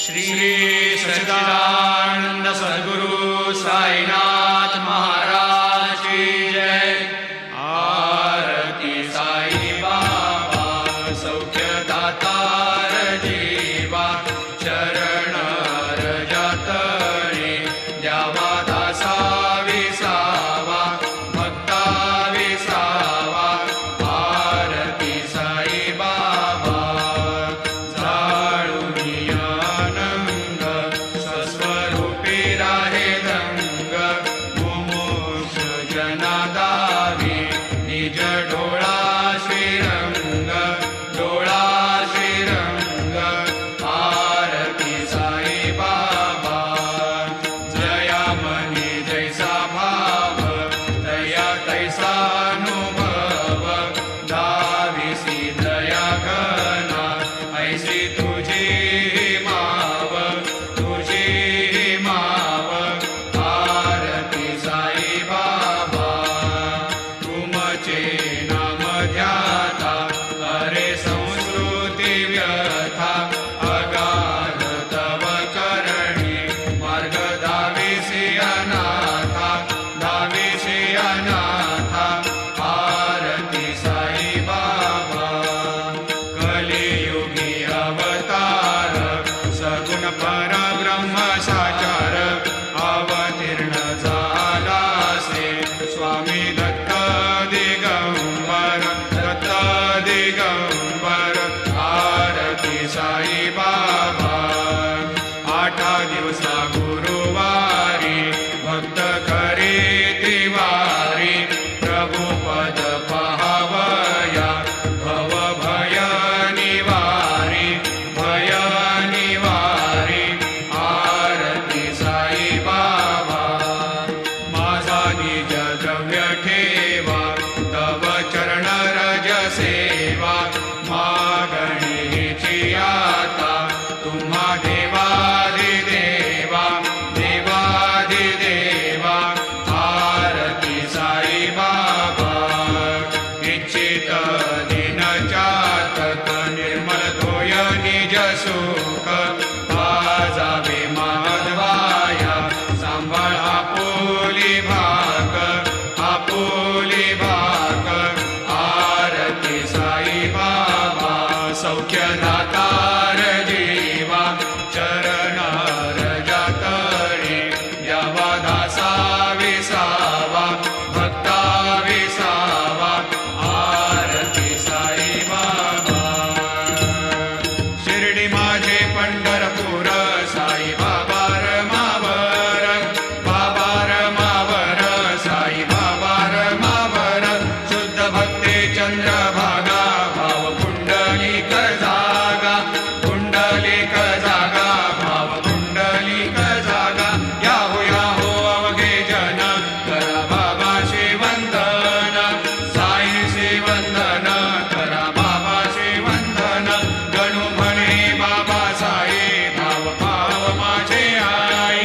श्री सच्चिदानंद सद्गुरु साईनाथ महाराज की जय। आरती साई बाबा सौख्यदातार जीवा, चरण रजतळे द्यावा दासा विसावा, भक्ता विसावा। आरती साई बाबा जाळूनी आनंद, स्वस्वरूपी राहे रंग। मुमुक्ष जना दावी निज डोळा श्रीरंग, डोळा श्रीरंग। आरती साई बाबा जया मनी जैसा भाव, दया तैसा अनुभव। दाविसी दया घना ऐसी तुझी माव, तुझी माव। आरती साई बाबा तुमचे नाम ध्याता, अरे संस्कृती व्यथा। अगाध तव करणी मार्ग दाविसी अनाथा, दाविसी अनाथा। आरती साई बाबा कलियुगी अवतार, सगुण परब्रह्म साचार। अवतीर्ण झालासे स्वामी दत्त दिगंबर, दत्त दिगंबर। आरती साई बाबा आठा दिवसा गुरुवारी, भक्त करे तिवारी। प्रभु पद पाहावया भव भय निवारी, भय निवारी। आरती साई बाबा माझा निज द्रव्य ठेवा, तव चरण रज सेवा। मागणीची आता तुम्हा देवादिदेवा, देवादिदेवा। आरती साई बाबा इच्छित दिन चातक, निर्मल धोय निज सुख। वाजावे माधवाया सांभाळ आपुली भाग, आपुली भाग। आरती साई बाबा सौख्यदातार जीवा, चरण रजतळे द्यावा दासा विसावा, भक्ता विसावा। आरती साई बाबा शिर्डी माझे पंढरपूर, साई बाबा रमावर, बाबा रमावर। साई बाबा रमावर शुद्ध भक्ते चंद्रभागा, भाव कुंडलिक जागा, कुंडलिक जागा। भाव कुंडलिक जागा याहो याहो अवघे जन, करा बाबाशी वंदन, साईशी वंदन। करा बाबाशी वंदन, गणू म्हणे बाबा साई। भाव भाव माझे आई,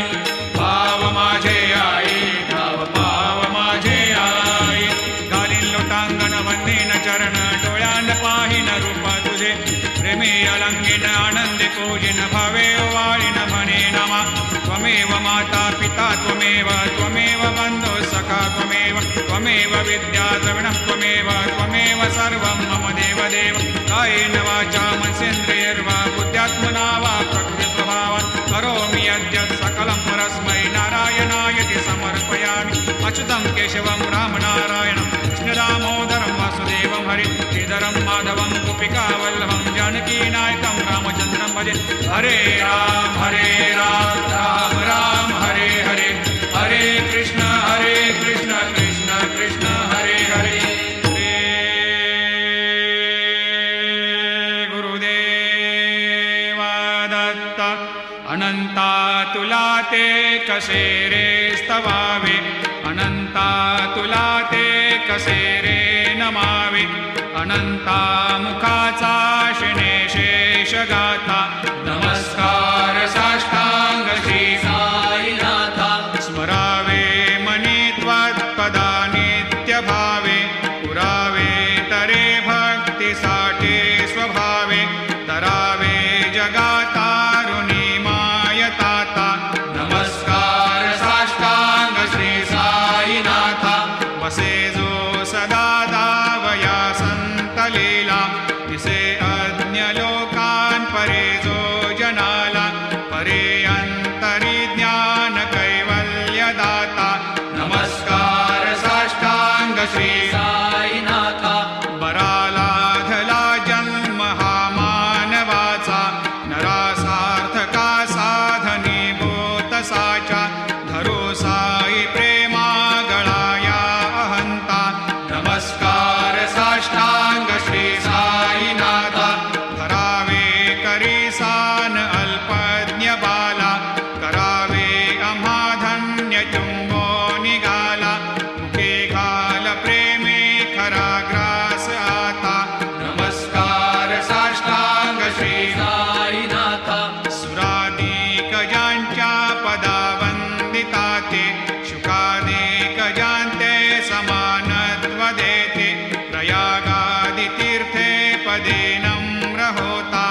भाव माझे आई, भाव भाव माझे आई। घालीन लोटांगण वंदीन चरण, डोळ्यान पाहिन रूप तुझे। प्रेमी अलंगिन आनंदी पूजिन, भावे ओवाळीन म्हणे नमा। त्वमेव माता पिता त्वमेव, त्वमेव बंधु सखा त्वमेव। त्वमेव विद्या द्रविणः त्वमेव, त्वमेव सर्वं मम देवदेव। कायेन वाचा मनसेन्द्रियैर्वा बुद्ध्यात्मना वा प्रकृति स्वभावात् करोमि यद्यत् सकलं परस्मै नारायणायति समर्पयामि। अच्युतं केशवं रामनारायणं कृष्णदामोदरं वासुदेवं हरि श्रीधरं माधवं गोपिकावल्लभं जानकीनायकं रामचन्द्रं भजे। हरे राम राम राम हरे हरे, हरे कृष्ण कृष्ण कृष्ण हरे हरे। श्री गुरुदेवा दत्त अनंता तुला ते कसे रे स्तवावे, अनंता तुला ते कसे रे नमावे। अनंता मुखाचा शिणे शेष गाथा, नमस्कार साष्टांग श्री साईनाथा। स्मरावे मनी त्वत्पदा नित्य भावे, पुरावे तरे भक्तीसाठी स्वभावे। तरावे जगातारुणी मा तसे अज्ञलोकान् परे जो जनाला परे अंतरी ज्ञान कैवल्यदाता नमस्कार साष्टांग श्री साईनाथा बरालाधला जन्म हा मानवाचा नरासार्थका साधनीभूत साचा धरो साई प्रेमा गळाया अहंता नमस्कार साष्टांग श्री साईनाथा धरावे करीसान अल्पज्ञ बाला करावे आम्हा धन्य चुंबो निघाला मुखे घाल प्रेमे खरा ग्रास आता नमस्कार साष्टांग श्री साईनाथा सुरादिक ज्यांच्या पदा वंदिता ते शुकादिक ज्यांते समानत्व देते प्रयागादि तीर्थे पदे नम्र होता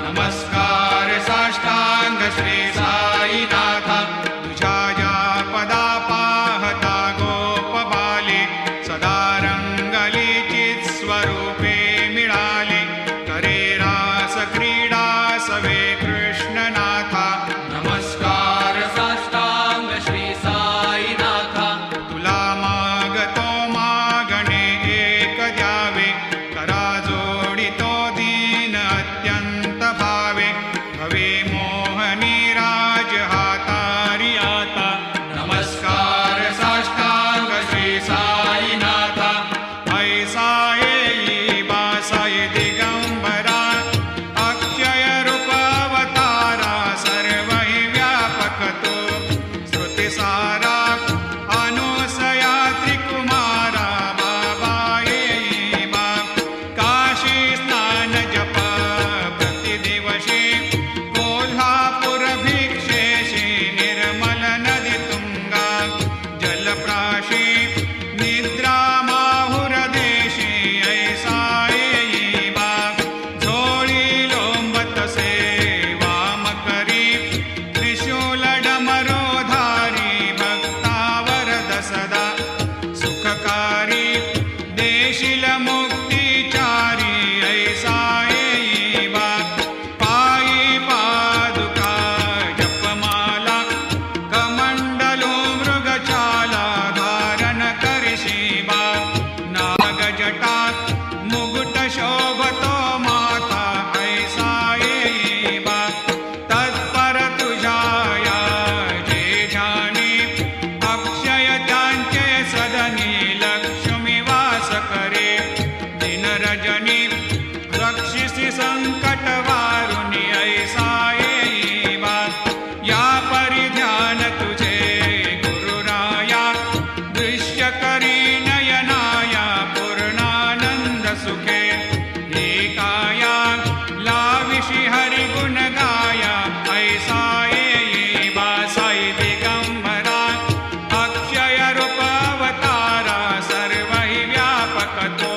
नमस्कार साष्टांग श्री साईनाथा तुझ्या या पदा पाहता गोप बाले सदा रंगलीचित स्वरूपे मिळाले करे रास क्रीडा सवे कृष्णनाथा नमस्कार साष्टांग श्री साईनाथा तुला मागतो मागणे एक द्यावे करा जोडितो दीन अत्यंत भावे भवे मोहनी राज हातारी आता नमस्कार साष्टांग श्री साईनाथा ऐसा येई बासाई दिगंबरा अक्षय रूप अवतारा सर्व हि व्यापक तो श्रुतिसारा अनुसया त्रिकुमारा बाबा येई बा काशी स्नान जप प्रतिदिवशी कोल्हापूर भिक्षेशी निर्मल नदी तुंगा जलप्राशी निद्रा माहुर देशी ऐसा येई बा झोळी लोंबत से वाम करी त्रिशूल डमरोधारी भक्तावरद सदा सुखकारी देशील मुक्तिचारी ऐसा येई बा पायी पादुका जपमाला कमंडलो मृगचाला धारण करशी बा नागजटा मुकुट शोभतो माता ऐसा येई बा तत्पर तुझाया जे ध्यानी अक्षय त्यांचे सदनी लक्ष्मी वास करे दिन रजनी रक्षिसी संकट वारुणी ऐसा येई बा या परिध्यान तुझे गुरुराया दृश्य करी नयनाया पूर्णानंद सुखे एकाया लाविशी हरि गुण गाया ऐसा येई बा साई दिगंबरा अक्षय रूप अवतारा सर्व हि व्यापक तो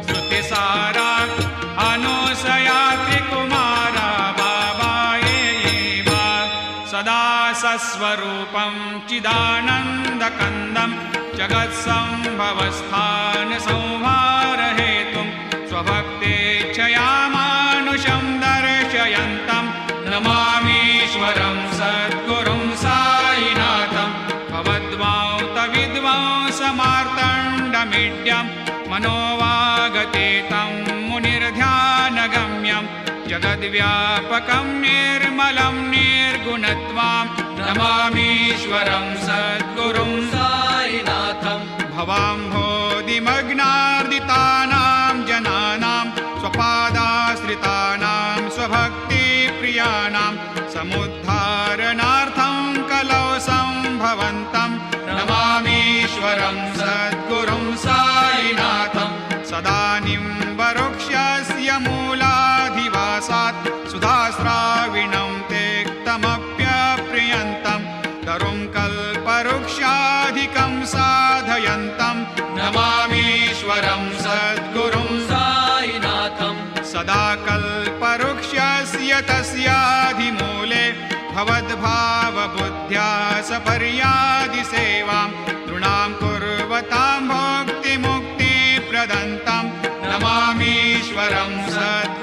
श्रुतिसारा अनुसया त्रिकुमारा बाबा येई बा सदा सस्वरूपं चिदानन्दकन्दं जगत्सम्भवस्थान संहारहेतुं स्वभक्तेच्छया मानुषं दर्शयन्तं नमामीश्वरं सद्गुरुं साईनाथं भवद्वांतविद्वांसमार्तण्डमीड्यं मनोवागतीतं मुनिर्ध्यानगम्यं जगद्व्यापकं निर्मलं निर्गुणत्वां नमामीश्वरं सद्गुरुं साईनाथं भवाम्भोधिमग्नार्दितानां जनानां स्वपादाश्रितानां स्वभक्तिप्रियाणां समुद्धारणार्थं कलौ सम्भवन्तं नमामीश्वरं सद्गुरुं साईनाथं सदा निम्बवृक्षस्य मूलाधिवासात् सुधास्राविणं तेक्तमप्यप्रियन्तं तरुं कल्पवृक्षाधिकं साधयन्तं नमामीश्वरं सद्गुरुं साईनाथं सदा कल्पवृक्षस्य तस्याधिमूले भवद्भावबुद्ध्या सपर्यादिसेवां तृणां कुर्वतां भोक्तिमुक्तिप्रदन्तं नमामीश्वरं सद्गुरुं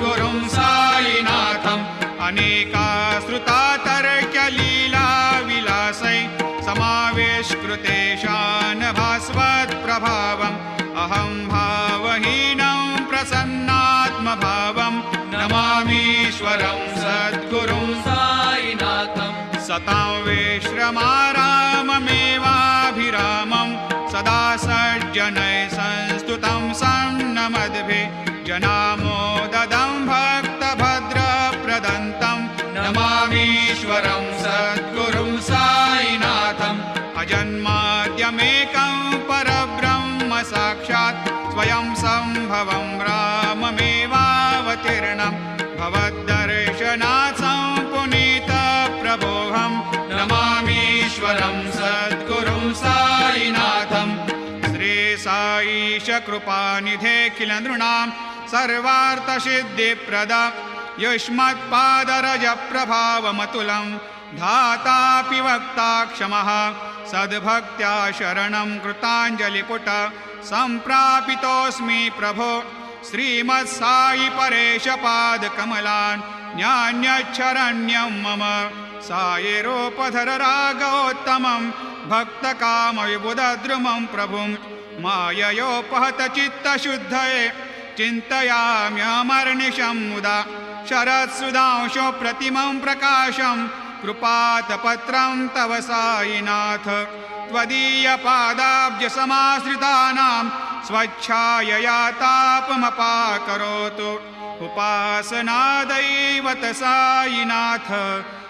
अनेका श्रुता तर्क्यलीला विलासै समावेशकृतेशान भास्वत्प्रभावम् अहं भावहीनं प्रसन्नात्मभावं नमामीश्वरं सद्गुरुं साईनाथं सतां विश्रमाराममेवाभिरामं सदा सज्जनैः संस्तुतं सन्नमद्भिः जनामोददं भक्तभद्रप्रदन्तं नमामीश्वरं सद्गुरुं साईनाथम् अजन्माद्यमेकं परब्रह्म साक्षात् स्वयं सम्भवं राममेवावतीर्णं भवद्दर्शनात् सम्पुनीतप्रभोऽहं नमामीश्वरं सद्गुरुं साईनाथम् श्री साईश कृपानिधे नृणां सर्वार्थसिद्धिप्रद युष्मत्पादरजप्रभावमतुलं धातापि वक्ता क्षमः सद्भक्त्या शरणं कृताञ्जलिपुट सम्प्रापितोऽस्मि प्रभो श्रीमत्साई परेशपादकमलान् न्यान्यच्छरण्यं मम सायेरोपधर रागोत्तमं भक्तकामविबुधद्रुमं प्रभुं माययोपहतचित्तशुद्धये चिन्तयाम्यमर्निशं मुदा शरत्सुधांशो प्रतिमं प्रकाशं कृपातपत्रं तव साईनाथ त्वदीयपादाब्जसमाश्रितानां स्वच्छायया तापमपाकरोतु उपासनादैवत साईनाथ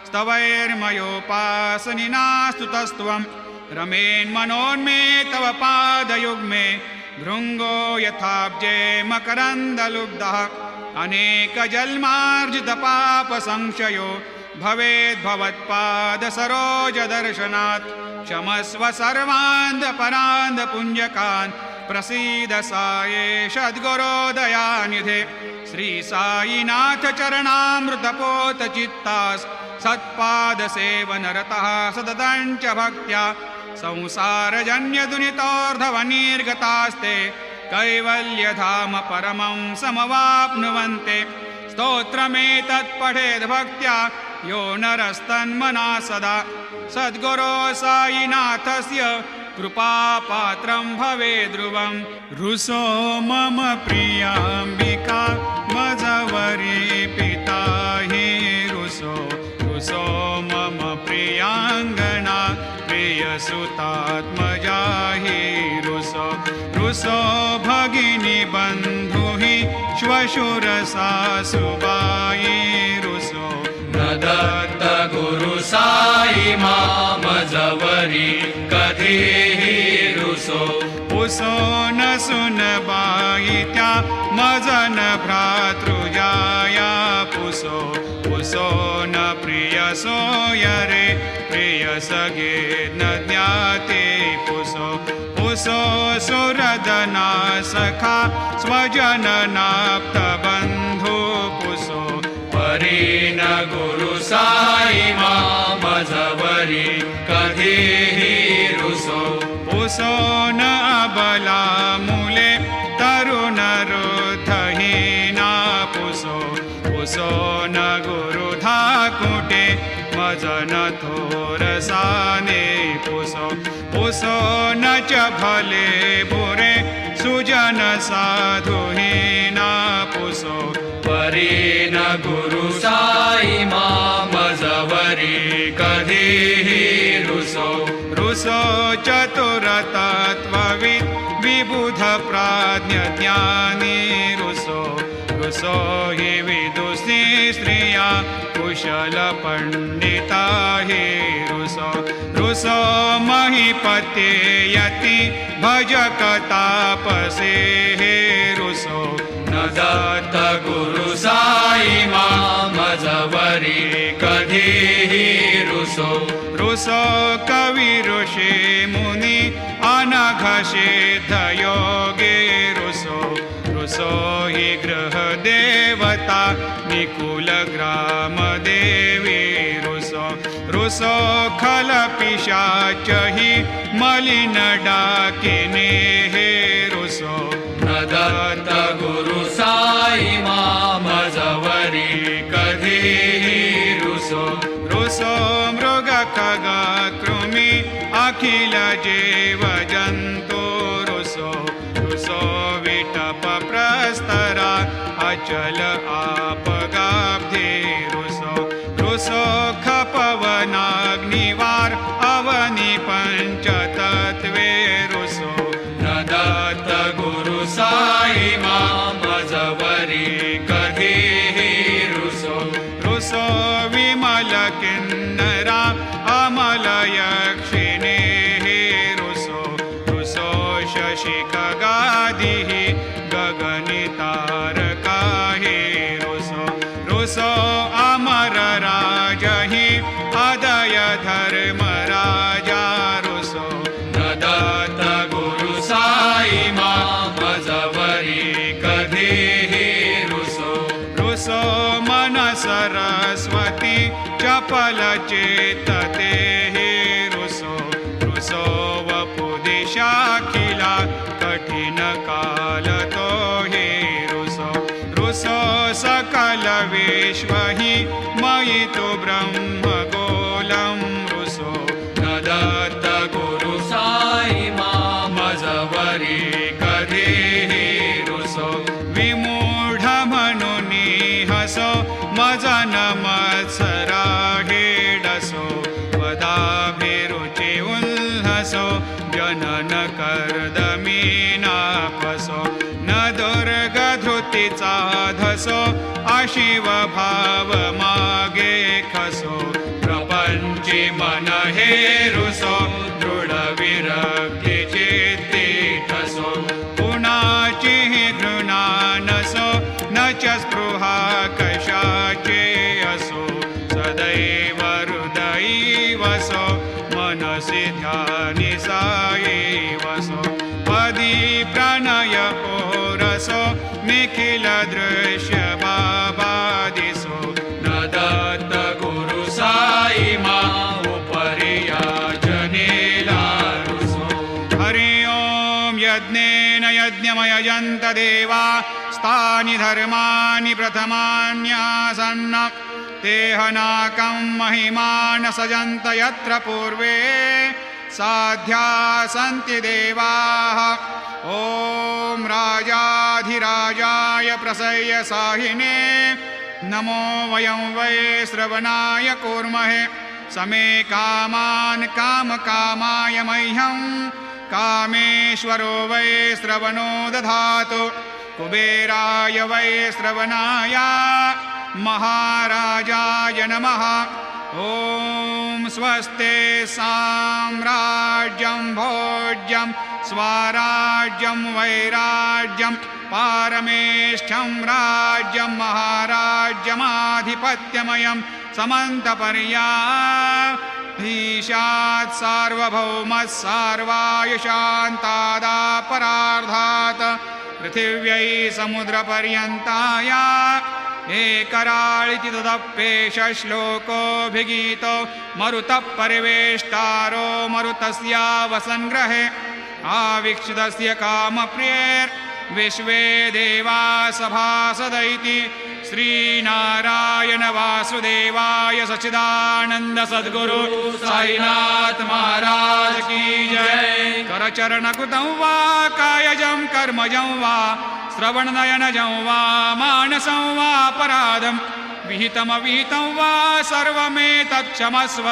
स्तवैर्मयोपासनिना स्तुतस्त्वं रमेन्मनोन्मे तव पादयुग्मे भृङ्गो यथाब्जे मकरन्दलुब्धः अनेकजन्मार्जितपापसंशयो भवेद्भवत्पादसरोजदर्शनात् क्षमस्व सर्वान्धपरान्धपुञ्जकान् प्रसीद सायेश सद्गुरोदयानिधे श्री साईनाथ चरणामृतपोतचित्तास् सत्पादसेवनरतः सततं च भक्त्या संसारजन्यदुरितोर्धवनिर्गतास्ते कैवल्यधाम परमं समवाप्नुवन्ते स्तोत्रमेतत् पठेद् भक्त्या यो नरस्तन्मना सदा सद्गुरो साईनाथस्य कृपापात्रं भवेद् ध्रुवम् रुसो मम प्रियाम्बिका मजवरी पिता हि रुसो रुसो मम प्रियाङ्गना प्रियसुतात्मजा हि रुसो रुसो भगिनी बन्धु हि श्वशुरसासुबाई रुसो न दत्त गुरु साई मामजवरी कधीहि रुसो उसो न सुनबाई त्या मजन भ्रातृजाया पुसो पुसो न प्रियसो यरे प्रियसगे न ज्ञाते पुसो पुसो सुरदना सखा स्वजननाप्तबन्धु पुसो परीन गुरु साई मामजवरी कधीहि रुसो पुसो न अबला मूले तरुणरुद्धहीना पुसो पुसो न गुरुधाकुटे मजन थोरसाने पुसो पुसो न च भले बुरे सुजन साधुहीना पुसो परीन गुरु साई मामजवरी कधीहि रुसो रुसो चतुरतत्त्वविद् विबुध प्राज्ञज्ञानी रुसो रुसो हि विदुषी स्त्रिया कुशल पंडिता हि रुसो रुसो महीपते यति भजक तापसे हे रुसो न दत्त गुरु साई मामजवरी कधीहि रुसो रुसो कवि ऋषि मुनि अनघसिद्ध योगे रुसो रुसो हि गृह देवता निकुल ग्राम देवी रुसो रुसो खल पिशाच हि मलिन डाकिने हे रुसो न दत्त गुरु साई मामजवरी कधीहि रुसो मृग खग कृमि अखिल जीव जंतु रुसो रुसो विटप प्रस्तरा अचल आपगाब्धे रुसो रुसो खपवनाग्निवार अवनि पंचतत्वे रुसो न दत्त गुरु साई मजवरी कधीही रुसो रुसो विमल किन्नरा अमल यक्षिणे रुसो रुसो शशि खगादिः गगनितारका रुसो रुसो अमर राजहि अदय धर्मराजा रुसो न दत्त गुरु साई मजवरी कधीही रुसो रुसो मन सरस्वती चपल चेतते रुसो रुसो वपुदिशाखिला कठिन काल तो हे रुसो रुसो सकल विश्व हि मयि तु ब्रह्म गोलं रुसो न दत्त गुरु साई मजवरी कधीही रुसो विमूढ मनुनी हसो मजन मत्सरा हेडसो वदाभिरुचि उल्हसो जनन कर्दमीनापसो न दुर्गधृतीचा धसो अशिव भाव मागे खसो प्रपंची मन हे रुसो दृढ विरक्ती चित्ती ठसो कुणाची घृणा नसो न च स्पृहा कशाचे असो सदैव हृदयी वसो मनसि ध्यानि साई वसो पदी प्रणय ओरसो निखिल दृश्य बाबा दिसो न दत्त गुरु साई उपरि याचनेला रुसो हरि ओम यज्ञेन यज्ञमयजन्त देवा स्थानि धर्माणि प्रथमान्यासन्न तेहनाकं महिमान सजन्त यत्र पूर्वे साध्या सन्ति देवाः ॐ राजाधिराजाय प्रसह्य साहिने नमो वयं वै श्रवणाय कूर्महे समे कामान् कामकामाय मह्यं कामेश्वरो वै श्रवणो दधातु कुबेराय वै श्रवणाय महाराजाय नमः ॐ स्वस्ते साम्राज्यं भोज्यं स्वराज्यं वैराज्यं पारमेष्ठ्यं राज्यं महाराज्यमाधिपत्यमयं समन्तपर्याधीशात् सार्वभौमः सार्वायुषान्तादापरार्धात् पृथिव्यै समुद्रपर्यन्ताय एकराळिति तदप्येष श्लोकोऽभिगीतो मरुतः परिवेष्टारो मरुतस्य वसन्ग्रहे आवीक्षितस्य कामप्रियैर्विश्वे देवा सभासदैति श्रीनारायण वासुदेवाय सच्चिदानंद सद्गुरु साईनाथ महाराज की जय। करचरणकृतं वा कायजं कर्मजं वा श्रवणनयनजं वा मानसं वा अपराधं विहितमविहितं वा सर्वमेतत्क्षमस्व।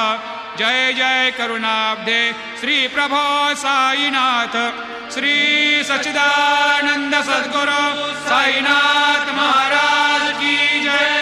जय जय करुणाब्धे श्री प्रभो साईनाथ श्री सच्चिदानंद सद्गुरु साईनाथ महाराज की जय।